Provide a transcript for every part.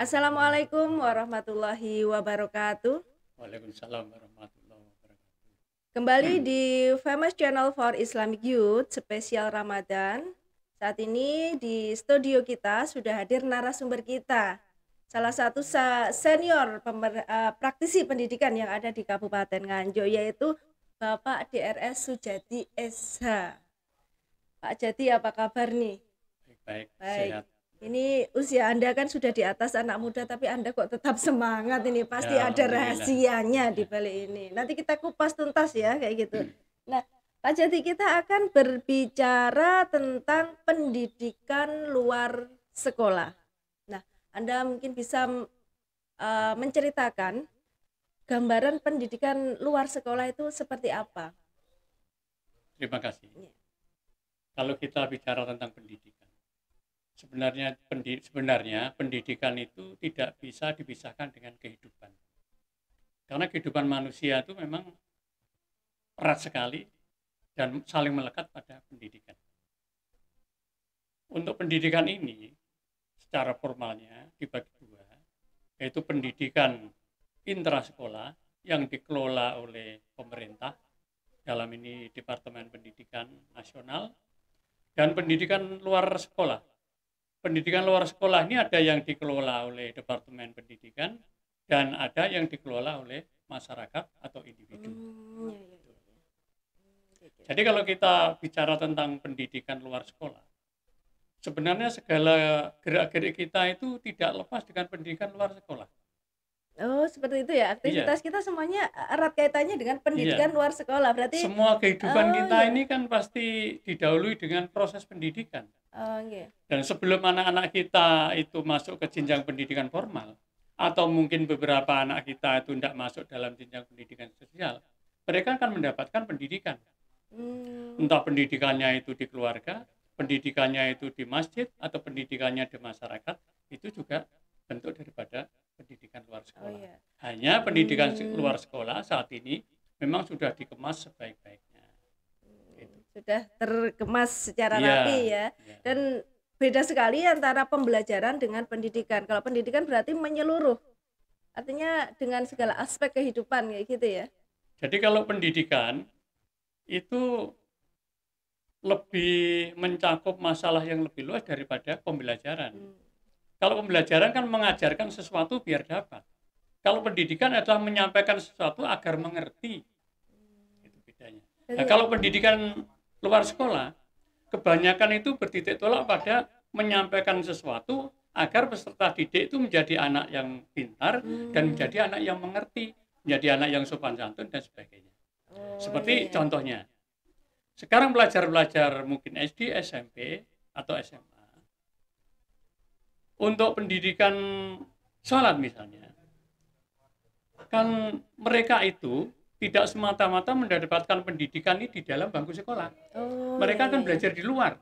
Assalamualaikum warahmatullahi wabarakatuh. Waalaikumsalam warahmatullahi wabarakatuh. Kembali di Famous Channel for Islamic Youth spesial Ramadan. Saat ini di studio kita sudah hadir narasumber kita, salah satu senior praktisi pendidikan yang ada di Kabupaten Nganjuk, yaitu Bapak DRS Sujati SH. Pak Jati, apa kabar nih? Baik, Baik. sehat. Ini usia Anda kan sudah di atas anak muda, tapi Anda kok tetap semangat ini. Pasti Ya, ada alhamdulillah. rahasianya di Ya. balik ini. Nanti kita kupas tuntas ya, kayak gitu. Nah, Pak Jati, kita akan berbicara tentang pendidikan luar sekolah. Nah, Anda mungkin bisa menceritakan gambaran pendidikan luar sekolah itu seperti apa? Terima kasih. Ya. Kalau kita bicara tentang pendidikan, sebenarnya pendidikan itu tidak bisa dipisahkan dengan kehidupan. Karena kehidupan manusia itu memang erat sekali dan saling melekat pada pendidikan. Untuk pendidikan ini, secara formalnya dibagi dua, yaitu pendidikan intrasekolah yang dikelola oleh pemerintah, dalam ini Departemen Pendidikan Nasional, dan pendidikan luar sekolah. Pendidikan luar sekolah ini ada yang dikelola oleh Departemen Pendidikan dan ada yang dikelola oleh masyarakat atau individu. Jadi kalau kita bicara tentang pendidikan luar sekolah, sebenarnya segala gerak-gerik kita itu tidak lepas dengan pendidikan luar sekolah. Oh, seperti itu ya. Aktivitas kita semuanya erat kaitannya dengan pendidikan luar sekolah. Berarti semua kehidupan kita ini kan pasti didahului dengan proses pendidikan. Dan sebelum anak-anak kita itu masuk ke jenjang pendidikan formal, atau mungkin beberapa anak kita itu tidak masuk dalam jenjang pendidikan sosial, mereka akan mendapatkan pendidikan. Entah pendidikannya itu di keluarga, pendidikannya itu di masjid, atau pendidikannya di masyarakat, itu juga bentuk daripada pendidikan luar sekolah. Hanya pendidikan luar sekolah saat ini memang sudah dikemas sebaik-baiknya. Sudah terkemas secara rapi ya. Dan beda sekali antara pembelajaran dengan pendidikan. Kalau pendidikan berarti menyeluruh. Artinya dengan segala aspek kehidupan kayak gitu ya. Jadi kalau pendidikan itu lebih mencakup masalah yang lebih luas daripada pembelajaran. Kalau pembelajaran kan mengajarkan sesuatu biar dapat. Kalau pendidikan adalah menyampaikan sesuatu agar mengerti. Itu bedanya. Nah, kalau pendidikan luar sekolah, kebanyakan itu bertitik tolak pada menyampaikan sesuatu agar peserta didik itu menjadi anak yang pintar dan menjadi anak yang mengerti, menjadi anak yang sopan santun dan sebagainya. Seperti contohnya, sekarang pelajar-pelajar mungkin SD, SMP, atau SMA, untuk pendidikan sholat misalnya, kan mereka itu tidak semata-mata mendapatkan pendidikan ini di dalam bangku sekolah. Mereka kan belajar di luar,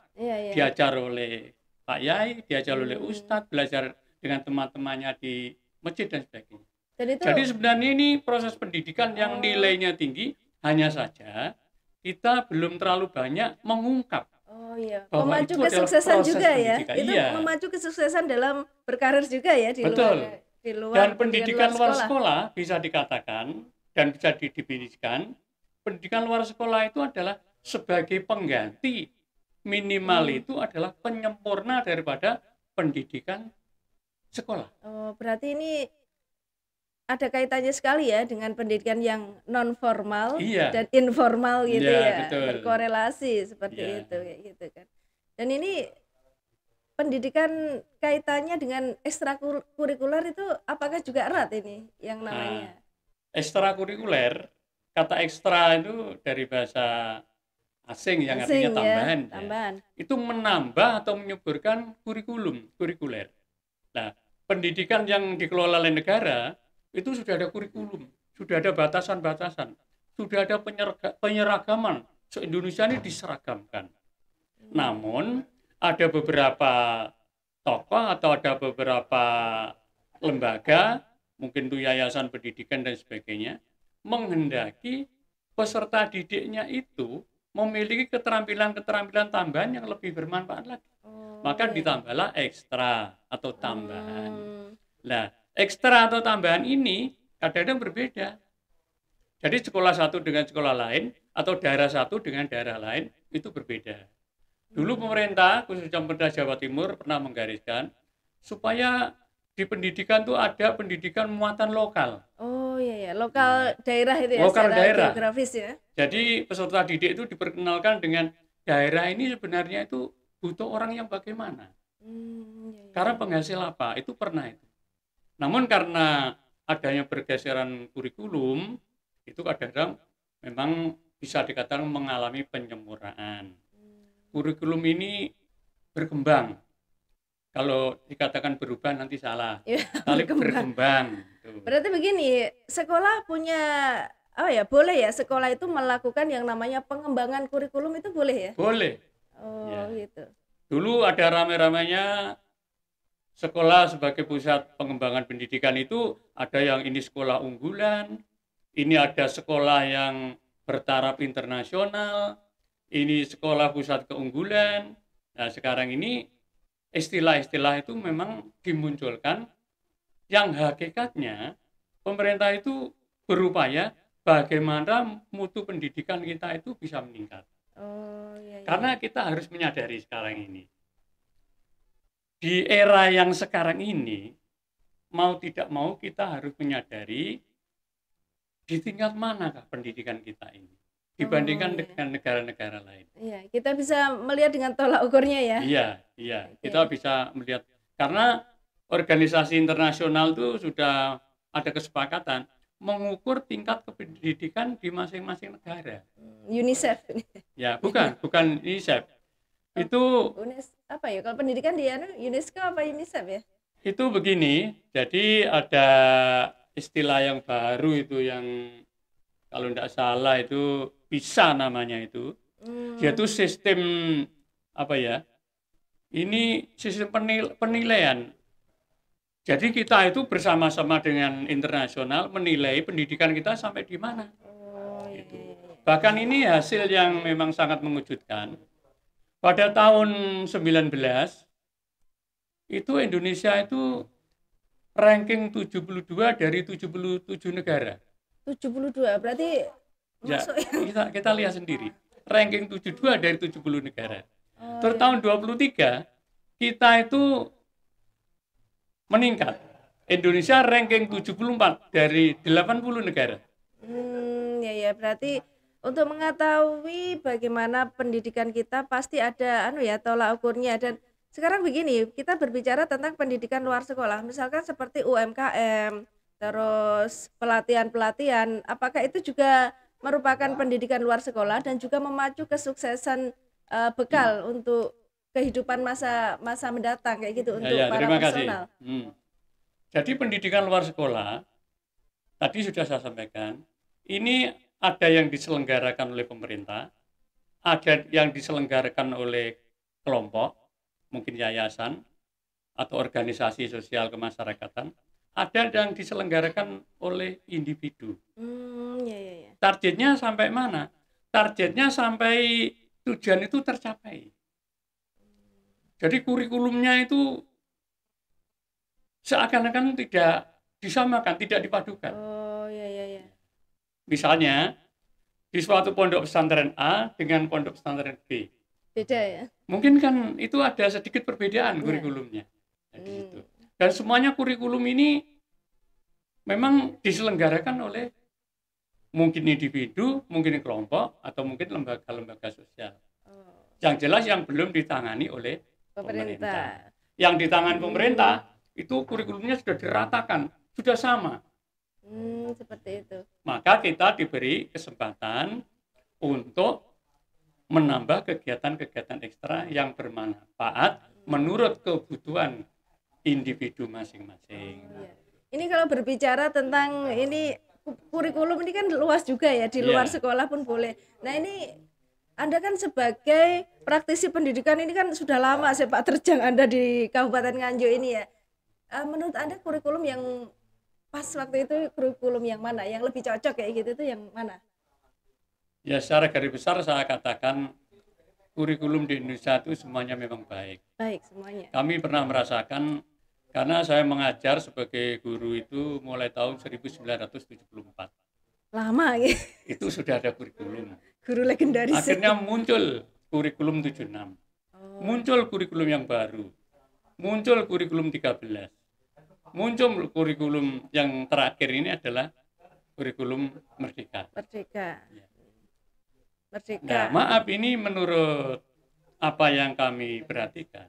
diajar oleh Pak Yai, diajar oleh Ustadz, belajar dengan teman-temannya di masjid dan sebagainya. Jadi sebenarnya ini proses pendidikan yang nilainya tinggi, hanya saja kita belum terlalu banyak mengungkap. Bahwa memacu itu kesuksesan juga ya. pendidikan. Itu memacu kesuksesan dalam berkarir juga ya di luar. Dan pendidikan luar sekolah bisa dikatakan dan bisa didefinisikan, pendidikan luar sekolah itu adalah sebagai pengganti, minimal itu adalah penyempurna daripada pendidikan sekolah. Berarti ini ada kaitannya sekali ya dengan pendidikan yang non formal dan informal gitu ya, betul. Berkorelasi seperti itu kayak gitu kan. Dan ini pendidikan kaitannya dengan ekstrakurikuler itu apakah juga erat ini yang namanya? Ekstrakurikuler, kata ekstra itu dari bahasa asing yang artinya tambahan. Tambahan. Itu menambah atau menyuburkan kurikuler. Nah, pendidikan yang dikelola oleh negara itu sudah ada kurikulum, sudah ada batasan-batasan, sudah ada penyeragaman. Se-Indonesia ini diseragamkan. Namun ada beberapa tokoh atau ada beberapa lembaga, mungkin itu yayasan pendidikan dan sebagainya, menghendaki peserta didiknya itu memiliki keterampilan-keterampilan tambahan yang lebih bermanfaat lagi. Maka ditambahlah ekstra atau tambahan. Nah, ekstra atau tambahan ini kadang-kadang berbeda. Jadi sekolah satu dengan sekolah lain atau daerah satu dengan daerah lain itu berbeda. Dulu pemerintah, khususnya pemerintah Jawa Timur pernah menggariskan supaya di pendidikan tuh ada pendidikan muatan lokal. Oh iya ya, lokal daerah itu ya, Lokal secara daerah. geografis ya. Jadi peserta didik itu diperkenalkan dengan daerah ini sebenarnya itu butuh orang yang bagaimana. Iya, Karena penghasil apa? Itu pernah itu. Namun karena adanya pergeseran kurikulum, itu kadang-kadang memang bisa dikatakan mengalami penyempurnaan. Kurikulum ini berkembang. Kalau dikatakan berubah nanti salah. Ya, Kali berkembang. Tuh. Berarti begini, sekolah punya boleh ya sekolah itu melakukan yang namanya pengembangan kurikulum itu boleh ya? Boleh. Oh Ya. gitu. Dulu ada rame-ramenya sekolah sebagai pusat pengembangan pendidikan itu ada yang ini sekolah unggulan, ini ada sekolah yang bertaraf internasional, ini sekolah pusat keunggulan. Nah sekarang ini istilah-istilah itu memang dimunculkan yang hakikatnya pemerintah itu berupaya bagaimana mutu pendidikan kita itu bisa meningkat. Oh iya. Karena kita harus menyadari sekarang ini. Di era yang sekarang ini, mau tidak mau kita harus menyadari di tingkat manakah pendidikan kita ini dibandingkan dengan negara-negara lain. Iya, kita bisa melihat dengan tolak ukurnya ya. Iya, kita bisa melihat karena organisasi internasional itu sudah ada kesepakatan mengukur tingkat kependidikan di masing-masing negara. UNICEF. Ya, bukan UNICEF. Itu apa ya? Kalau pendidikan di UNESCO apa UNICEF ya? Itu begini, jadi ada istilah yang baru itu yang kalau tidak salah itu PISA namanya itu. Yaitu sistem apa ya? Ini sistem penilaian. Jadi kita itu bersama-sama dengan internasional menilai pendidikan kita sampai di mana. Gitu. Bahkan ini hasil yang memang sangat mengejutkan. Pada tahun 19 itu Indonesia itu ranking 72 dari 77 negara. 72 berarti Ya, kita lihat sendiri. Ranking 72 dari 70 negara. Terus tahun 23 kita itu meningkat. Indonesia ranking 74 dari 80 negara. Ya berarti untuk mengetahui bagaimana pendidikan kita pasti ada tolak ukurnya. Dan sekarang begini, kita berbicara tentang pendidikan luar sekolah, misalkan seperti UMKM, terus pelatihan-pelatihan, apakah itu juga merupakan pendidikan luar sekolah dan juga memacu kesuksesan bekal untuk kehidupan masa mendatang kayak gitu untuk para personal. Jadi pendidikan luar sekolah tadi sudah saya sampaikan, ini ada yang diselenggarakan oleh pemerintah, ada yang diselenggarakan oleh kelompok, mungkin yayasan atau organisasi sosial kemasyarakatan, ada yang diselenggarakan oleh individu. Targetnya sampai mana? Targetnya sampai tujuan itu tercapai. Jadi kurikulumnya itu seakan-akan tidak disamakan, tidak dipadukan. Misalnya di suatu pondok pesantren A dengan pondok pesantren B. Beda ya? Mungkin kan itu ada sedikit perbedaan kurikulumnya. Jadi itu. Dan semuanya kurikulum ini memang diselenggarakan oleh mungkin individu, mungkin kelompok, atau mungkin lembaga-lembaga sosial. Yang jelas yang belum ditangani oleh pemerintah. Yang ditangani pemerintah itu kurikulumnya sudah diratakan, sudah sama. Seperti itu. Maka kita diberi kesempatan untuk menambah kegiatan-kegiatan ekstra yang bermanfaat menurut kebutuhan individu masing-masing. Ini kalau berbicara tentang ini kurikulum ini kan luas juga ya, di luar sekolah pun boleh. Nah ini Anda kan sebagai praktisi pendidikan ini kan sudah lama sepak terjang Anda di Kabupaten Nganjuk ini ya. Menurut Anda kurikulum yang pas waktu itu kurikulum yang mana? Yang lebih cocok kayak gitu itu yang mana? Ya secara garis besar saya katakan kurikulum di Indonesia itu semuanya memang baik. Baik semuanya. Kami pernah merasakan Karena saya mengajar sebagai guru itu mulai tahun 1974. Lama ya. Itu sudah ada kurikulum. Guru legendaris. Akhirnya muncul kurikulum 76. Oh. Muncul kurikulum yang baru. Muncul kurikulum 13. Muncul kurikulum yang terakhir ini adalah kurikulum Merdeka. Merdeka. Ya. Merdeka. Nah, maaf ini menurut apa yang kami perhatikan.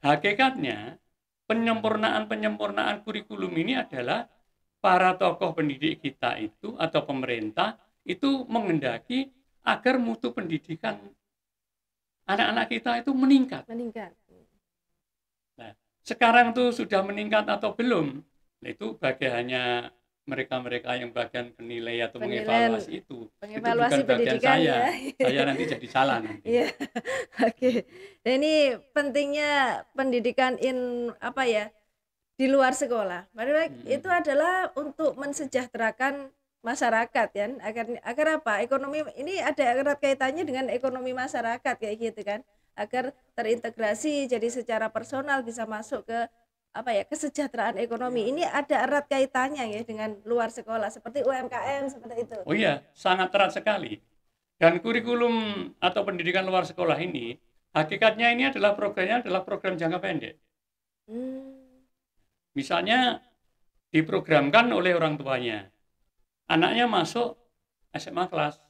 Hakikatnya penyempurnaan kurikulum ini adalah para tokoh pendidik kita itu atau pemerintah itu menghendaki agar mutu pendidikan anak-anak kita itu meningkat. Nah, sekarang tuh sudah meningkat atau belum? Nah, itu bagiannya mereka-mereka yang bagian penilai atau mengevaluasi itu bukan bagian saya. Ya. Saya nanti jadi salah nanti. Iya. Oke. Nah, ini pentingnya pendidikan di luar sekolah. Itu adalah untuk mensejahterakan masyarakat ya. Agar apa? Ekonomi ini ada erat kaitannya dengan ekonomi masyarakat kayak gitu kan. Agar terintegrasi jadi secara personal bisa masuk ke kesejahteraan ekonomi. Ini ada erat kaitannya ya dengan luar sekolah seperti UMKM seperti itu. Oh iya, sangat erat sekali. Dan kurikulum atau pendidikan luar sekolah ini hakikatnya ini adalah program jangka pendek. Misalnya diprogramkan oleh orang tuanya. Anaknya masuk SMA kelas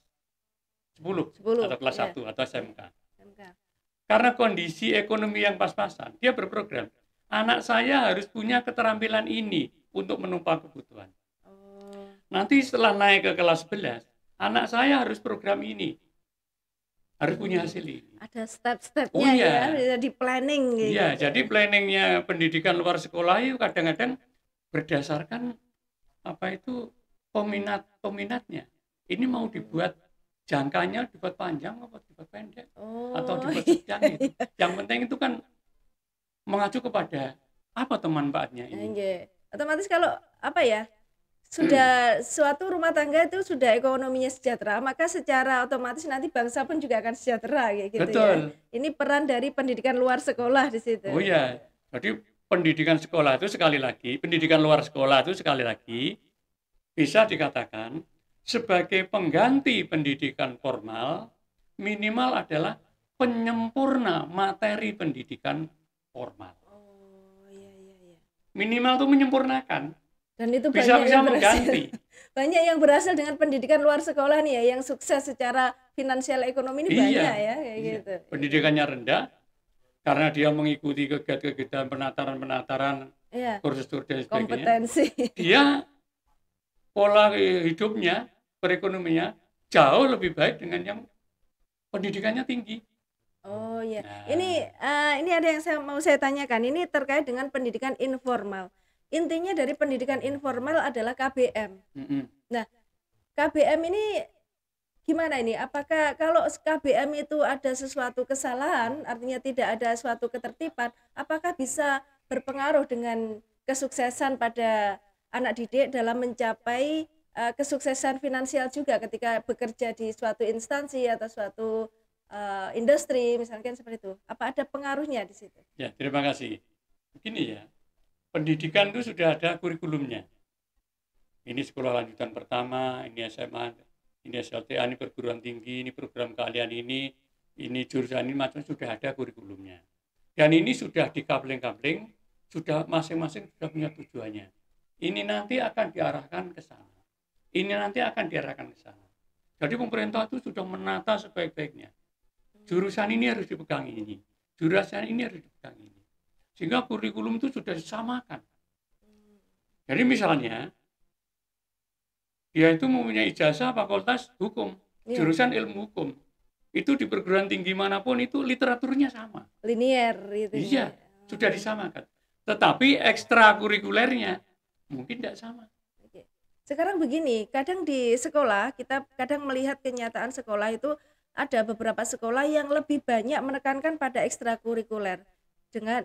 10 atau kelas 1 atau SMK. Karena kondisi ekonomi yang pas-pasan, dia berprogram. Anak saya harus punya keterampilan ini untuk menumpang kebutuhan. Nanti setelah naik ke kelas 11, anak saya harus program ini. Harus punya hasil ini. Ada step-stepnya ya, di planning gitu. Iya, jadi planningnya pendidikan luar sekolah itu kadang-kadang berdasarkan peminatnya. Ini mau dibuat jangkanya dibuat panjang atau dibuat pendek atau dibuat sedang gitu. Yang penting itu kan mengacu kepada apa manfaatnya ini. Otomatis kalau sudah suatu rumah tangga itu sudah ekonominya sejahtera, maka secara otomatis nanti bangsa pun juga akan sejahtera kayak gitu. Betul. Ya. Ini peran dari pendidikan luar sekolah di situ. Oh iya. Jadi pendidikan luar sekolah itu sekali lagi bisa dikatakan sebagai pengganti pendidikan formal, minimal adalah penyempurna materi pendidikan formal. Minimal itu menyempurnakan. Dan itu bisa mengganti. Banyak yang berhasil dengan pendidikan luar sekolah nih ya, yang sukses secara finansial ekonomi ini banyak ya kayak gitu. Pendidikannya rendah karena dia mengikuti kegiatan penataran, kursus-kursus dan sebagainya. Kompetensi. Dia pola hidupnya, perekonomiannya jauh lebih baik dengan yang pendidikannya tinggi. Oh iya. Nah. Ini ada yang mau saya tanyakan. Ini terkait dengan pendidikan informal. Intinya dari pendidikan informal adalah KBM. Nah, KBM ini gimana ini? Apakah kalau KBM itu ada sesuatu kesalahan, artinya tidak ada suatu ketertiban, apakah bisa berpengaruh dengan kesuksesan pada anak didik dalam mencapai kesuksesan finansial juga ketika bekerja di suatu instansi atau suatu industri misalkan seperti itu? Apa ada pengaruhnya di situ? Ya, terima kasih. Begini ya. Pendidikan itu sudah ada kurikulumnya. Ini sekolah lanjutan pertama, ini SMA, ini SLTA, ini perguruan tinggi, ini program keahlian ini jurusan ini macam sudah ada kurikulumnya. Dan ini sudah dikapling-kapling, sudah masing-masing sudah punya tujuannya. Ini nanti akan diarahkan ke sana. Ini nanti akan diarahkan ke sana. Jadi pemerintah itu sudah menata sebaik-baiknya. Jurusan ini harus dipegang ini. Jurusan ini harus dipegang ini. Sehingga kurikulum itu sudah disamakan. Jadi misalnya, dia itu mempunyai ijazah fakultas hukum, jurusan ilmu hukum. Itu di perguruan tinggi manapun itu literaturnya sama. Linier gitu. Iya, sudah disamakan. Tetapi ekstrakurikulernya mungkin tidak sama. Sekarang begini, kadang di sekolah, kita kadang melihat kenyataan sekolah itu ada beberapa sekolah yang lebih banyak menekankan pada ekstrakurikuler. Dengan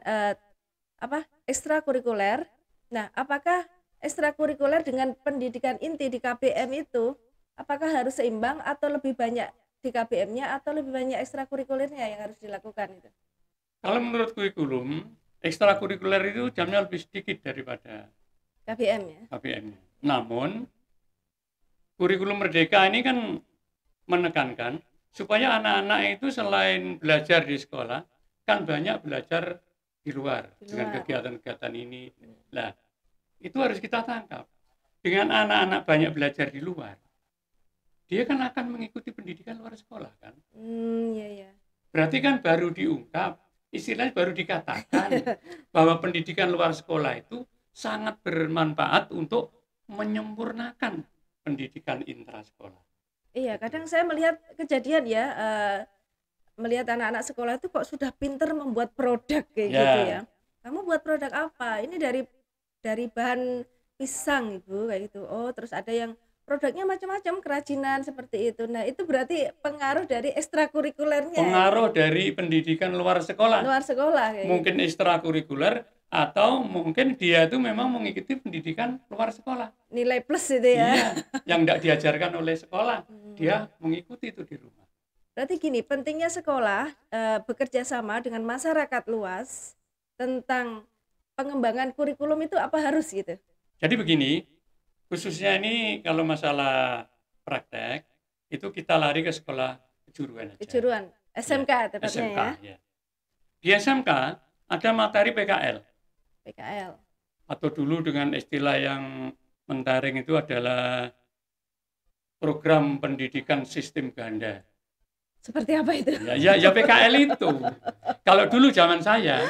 ekstrakurikuler. Nah, apakah ekstrakurikuler dengan pendidikan inti di KBM itu apakah harus seimbang atau lebih banyak di KBM-nya atau lebih banyak ekstrakurikulernya yang harus dilakukan itu? Kalau menurut kurikulum, ekstrakurikuler itu jamnya lebih sedikit daripada KBM ya. KBM. Namun kurikulum merdeka ini kan menekankan supaya anak-anak itu selain belajar di sekolah kan banyak belajar di luar dengan kegiatan-kegiatan ini. Nah, itu harus kita tangkap. Dengan anak-anak banyak belajar di luar, dia kan akan mengikuti pendidikan luar sekolah kan. Iya. Berarti kan baru diungkap, istilahnya baru dikatakan bahwa pendidikan luar sekolah itu sangat bermanfaat untuk menyempurnakan pendidikan intrasekolah. Iya, kadang saya melihat kejadian ya, melihat anak-anak sekolah itu kok sudah pinter membuat produk kayak gitu ya. Kamu buat produk apa? Ini dari bahan pisang Ibu kayak gitu. Oh, terus ada yang produknya macam-macam, kerajinan seperti itu. Nah, itu berarti pengaruh dari ekstrakurikulernya. Pengaruh dari pendidikan luar sekolah. Luar sekolah kayak mungkin gitu. Ekstrakurikuler atau mungkin dia itu memang mengikuti pendidikan luar sekolah. Nilai plus itu ya. Iya, yang tidak diajarkan oleh sekolah, dia mengikuti itu di rumah. Berarti gini, pentingnya sekolah bekerja sama dengan masyarakat luas tentang pengembangan kurikulum itu apa harus gitu? Jadi begini, khususnya ini kalau masalah praktek, itu kita lari ke sekolah kejuruan aja. Kejuruan, SMK ya, tepatnya SMK, ya. Di SMK ada materi PKL. PKL. Atau dulu dengan istilah yang mentaring itu adalah program pendidikan sistem ganda. Seperti apa itu? Ya PKL itu. Kalau dulu zaman saya,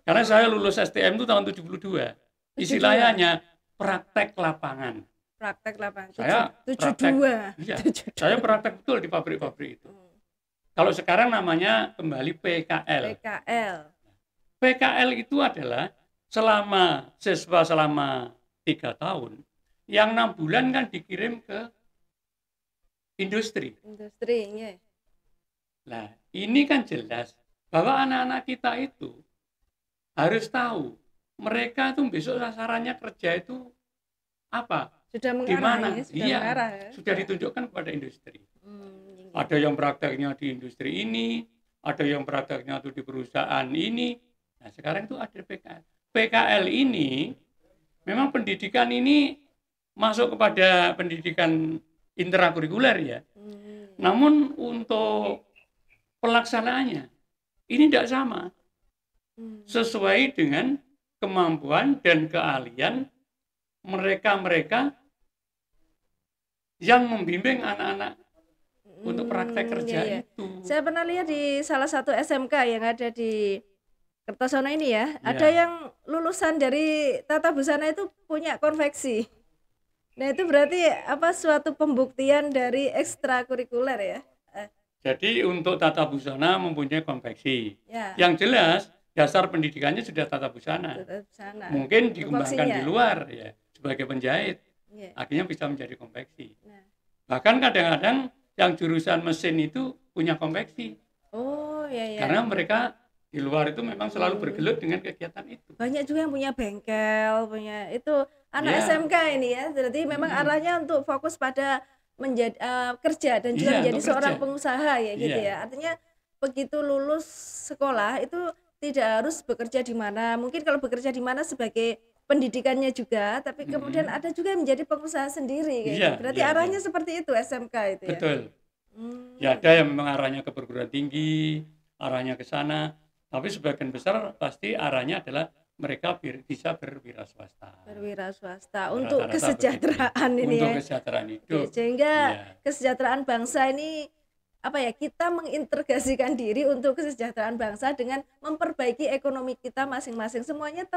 karena saya lulus STM itu tahun 72, istilahnya hanya praktek lapangan. Praktek lapangan. Saya 72. Iya, saya praktek betul di pabrik-pabrik itu. Kalau sekarang namanya kembali PKL. PKL itu adalah siswa selama 3 tahun, yang 6 bulan kan dikirim ke industri. Iya. Nah, ini kan jelas bahwa anak-anak kita itu harus tahu mereka itu besok sasarannya kerja itu apa? Sudah di mana? Iya, sudah ditunjukkan kepada industri. Ada yang prakteknya di industri ini, ada yang prakteknya itu di perusahaan ini. Nah, sekarang itu ada PKL. PKL ini memang pendidikan ini masuk kepada pendidikan intrakurikuler ya. Namun untuk pelaksanaannya ini tidak sama. Sesuai dengan kemampuan dan keahlian mereka yang membimbing anak-anak untuk praktek kerja itu. Saya pernah lihat di salah satu SMK yang ada di Kertosono ini ya, ada yang lulusan dari tata busana itu punya konveksi. Nah, itu berarti apa suatu pembuktian dari ekstrakurikuler ya? Jadi untuk tata busana mempunyai konveksi. Ya. Yang jelas dasar pendidikannya sudah tata busana. Mungkin dikembangkan di luar ya sebagai penjahit. Akhirnya bisa menjadi konveksi. Bahkan kadang-kadang yang jurusan mesin itu punya konveksi. Oh iya. Karena mereka di luar itu memang selalu bergelut dengan kegiatan itu. Banyak juga yang punya bengkel, punya itu anak SMK ini ya. Jadi memang arahnya untuk fokus pada menjadi kerja dan juga menjadi seorang pengusaha ya gitu ya. Artinya begitu lulus sekolah itu tidak harus bekerja di mana. Mungkin kalau bekerja di mana sebagai pendidikannya juga, tapi kemudian ada juga yang menjadi pengusaha sendiri gitu. Berarti arahnya seperti itu SMK itu ya. Betul. Ya ada yang memang arahnya ke perguruan tinggi, arahnya ke sana. Tapi sebagian besar pasti arahnya adalah mereka bisa berwira swasta. Untuk kesejahteraan ini untuk ya. Untuk kesejahteraan hidup. Sehingga kesejahteraan bangsa ini apa ya, kita mengintegrasikan diri untuk kesejahteraan bangsa dengan memperbaiki ekonomi kita masing-masing. Semuanya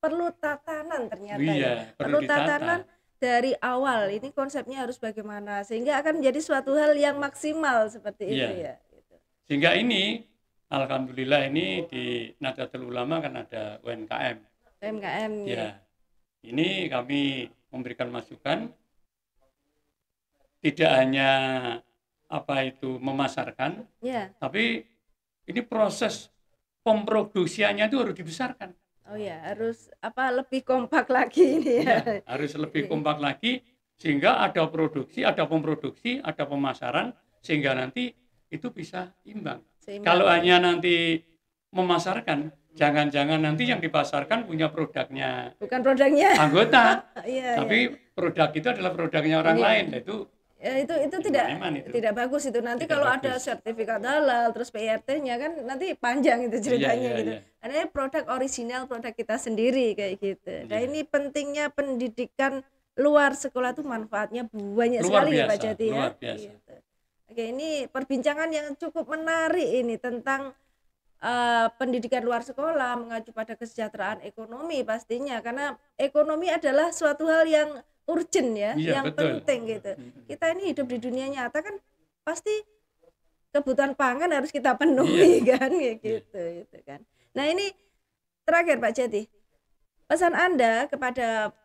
perlu tatanan ternyata ya. Perlu tatanan dari awal. Ini konsepnya harus bagaimana sehingga akan menjadi suatu hal yang maksimal seperti itu ya. Gitu. Sehingga ini alhamdulillah ini di Nahdlatul Ulama kan ada UMKM. Ya. Ini kami memberikan masukan tidak hanya memasarkan, tapi ini proses pemproduksiannya itu harus dibesarkan. Oh ya, harus lebih kompak lagi ini ya. Harus lebih kompak lagi sehingga ada produksi, ada pemproduksi, ada pemasaran sehingga nanti itu bisa imbang. Kalau hanya nanti memasarkan, Jangan-jangan nanti yang dipasarkan punya produknya Bukan produknya. anggota, Iya, tapi produk itu adalah produknya orang Iya. lain. Nah, itu Ya, itu tidak iman itu. tidak bagus itu. Nanti Tidak kalau ada bagus. sertifikat halal terus PRT-nya kan nanti panjang itu ceritanya Iya, gitu. iya. Karena ini produk orisinal, produk kita sendiri kayak gitu. Nah, Iya. ini pentingnya pendidikan luar sekolah tuh manfaatnya banyak Luar sekali ya Pak biasa, Jati ya. luar biasa. Gitu. Oke, ini perbincangan yang cukup menarik ini tentang pendidikan luar sekolah mengacu pada kesejahteraan ekonomi pastinya, karena ekonomi adalah suatu hal yang urgent ya, Iya, yang betul. penting gitu. Kita ini hidup di dunia nyata kan pasti kebutuhan pangan harus kita penuhi kan kayak gitu kan. Nah, ini terakhir Pak Jati, pesan Anda kepada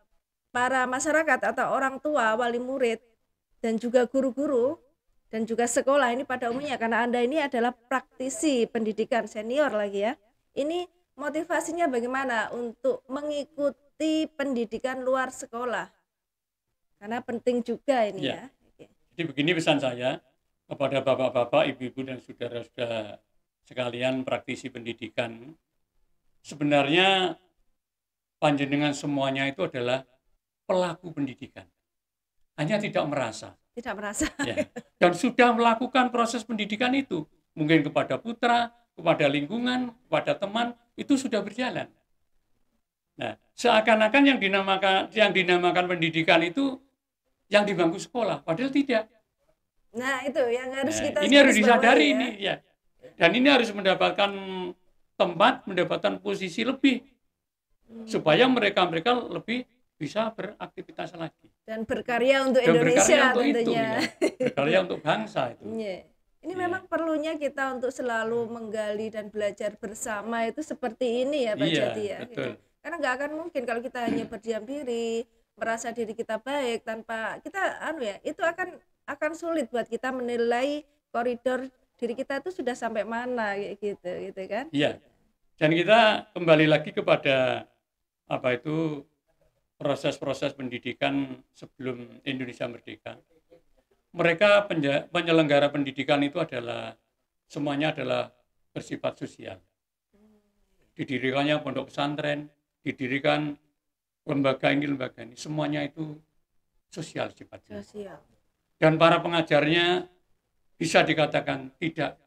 para masyarakat atau orang tua, wali murid dan juga guru-guru dan juga sekolah ini pada umumnya, karena Anda ini adalah praktisi pendidikan senior lagi ya. Ini motivasinya bagaimana untuk mengikuti pendidikan luar sekolah? Karena penting juga ini ya. Oke. Jadi begini pesan saya kepada bapak-bapak, ibu-ibu dan saudara-saudara sekalian praktisi pendidikan. Sebenarnya panjenengan semuanya itu adalah pelaku pendidikan. Hanya tidak merasa. Tidak merasa. Ya. Dan sudah melakukan proses pendidikan itu. Mungkin kepada putra, kepada lingkungan, kepada teman, itu sudah berjalan. Nah, seakan-akan yang dinamakan pendidikan itu yang di bangku sekolah, padahal tidak. Nah, itu yang harus kita ini harus disadari ya. ini ya. Dan ini harus mendapatkan tempat, mendapatkan posisi lebih supaya mereka lebih bisa beraktivitas lagi dan berkarya untuk dan Indonesia berkarya untuk tentunya. Itu, ya. Berkarya untuk bangsa itu. Ini memang perlunya kita untuk selalu menggali dan belajar bersama itu seperti ini ya Pak Jati ya. Betul. Gitu. Karena nggak akan mungkin kalau kita hanya berdiam diri, merasa diri kita baik tanpa kita itu akan sulit buat kita menilai koridor diri kita itu sudah sampai mana gitu kan. Iya. Dan kita kembali lagi kepada proses-proses pendidikan sebelum Indonesia merdeka. Mereka penyelenggara pendidikan itu semuanya adalah bersifat sosial. Didirikannya pondok pesantren, didirikan lembaga ini, semuanya itu sosial sifatnya. Sosial. Dan para pengajarnya bisa dikatakan tidak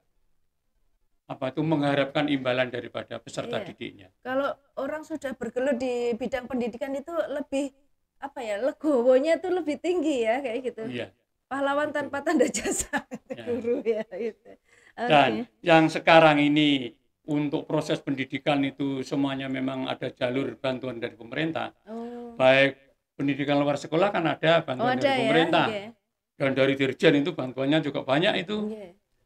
mengharapkan imbalan daripada peserta didiknya. Kalau orang sudah bergelut di bidang pendidikan itu lebih legowonya itu lebih tinggi ya kayak gitu. Iya. Pahlawan tanpa tanda jasa guru ya itu. Dan yang sekarang ini untuk proses pendidikan itu semuanya memang ada jalur bantuan dari pemerintah. Baik pendidikan luar sekolah kan ada bantuan dari pemerintah. Dan dari Dirjen itu bantuannya juga banyak itu.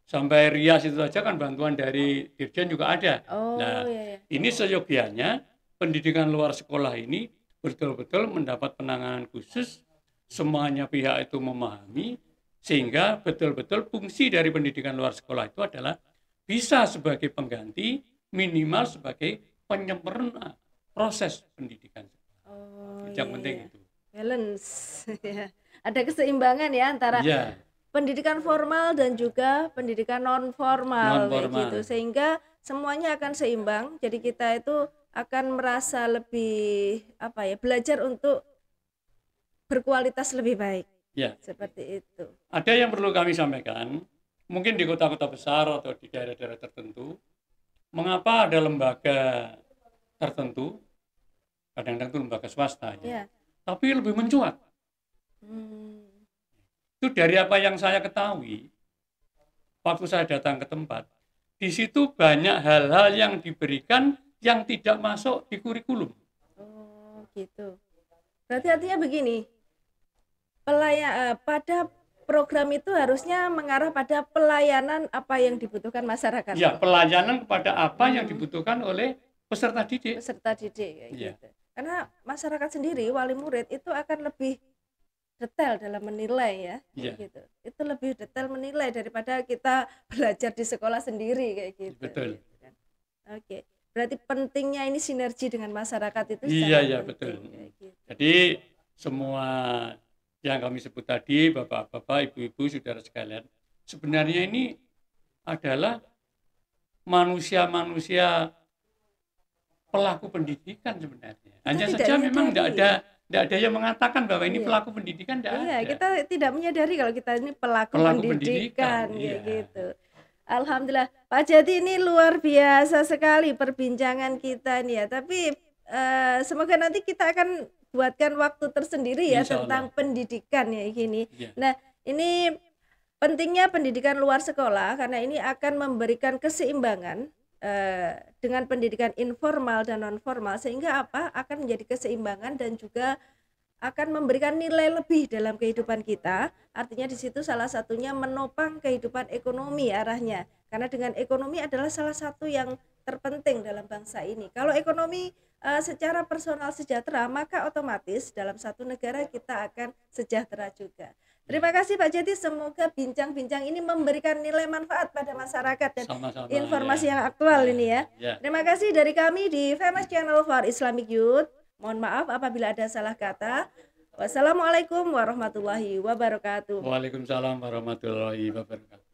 Sampai Rias itu saja kan bantuan dari Dirjen juga ada. Ini seyogianya pendidikan luar sekolah ini betul-betul mendapat penanganan khusus, semuanya pihak itu memahami, sehingga betul-betul fungsi dari pendidikan luar sekolah itu adalah bisa sebagai pengganti, minimal sebagai penyempurna proses pendidikan. Yang penting itu. Balance. Ada keseimbangan ya antara pendidikan formal dan juga pendidikan non formal gitu, sehingga semuanya akan seimbang. Jadi kita itu akan merasa lebih belajar untuk berkualitas lebih baik. Seperti itu. Ada yang perlu kami sampaikan, mungkin di kota-kota besar atau di daerah-daerah tertentu, mengapa ada lembaga tertentu, kadang-kadang itu lembaga swasta tapi lebih mencuat. Itu dari apa yang saya ketahui, waktu saya datang ke tempat, di situ banyak hal-hal yang diberikan yang tidak masuk di kurikulum. Gitu. Berarti artinya begini, pada program itu harusnya mengarah pada pelayanan apa yang dibutuhkan masyarakat. Ya, pelayanan kepada apa yang dibutuhkan oleh peserta didik. Gitu. Karena masyarakat sendiri, wali murid itu akan lebih detail dalam menilai gitu. Itu lebih detail menilai daripada kita belajar di sekolah sendiri kayak gitu. Betul. Gitu kan. Oke. Berarti pentingnya ini sinergi dengan masyarakat itu Iya, betul. Gitu. Jadi semua yang kami sebut tadi, bapak-bapak, ibu-ibu, saudara sekalian, sebenarnya ini adalah manusia-manusia pelaku pendidikan sebenarnya. Kita Hanya tidak saja memang menyadari. tidak ada yang mengatakan bahwa ini Iya. pelaku pendidikan, tidak Iya, ada. kita tidak menyadari kalau kita ini pelaku Pelaku pendidikan, pendidikan, kayak iya. gitu. Alhamdulillah, Pak Jati ini luar biasa sekali perbincangan kita nih ya. Tapi semoga nanti kita akan buatkan waktu tersendiri ya Insya tentang Allah. pendidikan ya gini. Iya. Nah, ini pentingnya pendidikan luar sekolah karena ini akan memberikan keseimbangan dengan pendidikan informal dan non formal, sehingga apa? Akan menjadi keseimbangan dan juga akan memberikan nilai lebih dalam kehidupan kita. Artinya di situ salah satunya menopang kehidupan ekonomi arahnya. Karena dengan ekonomi adalah salah satu yang terpenting dalam bangsa ini. Kalau ekonomi secara personal sejahtera, maka otomatis dalam satu negara kita akan sejahtera juga. Terima kasih Pak Jati, semoga bincang-bincang ini memberikan nilai manfaat pada masyarakat dan Sama-sama, informasi ya. yang aktual Ya, ini ya. ya. Terima kasih dari kami di Famous Channel for Islamic Youth. Mohon maaf apabila ada salah kata. Wassalamualaikum warahmatullahi wabarakatuh. Waalaikumsalam warahmatullahi wabarakatuh.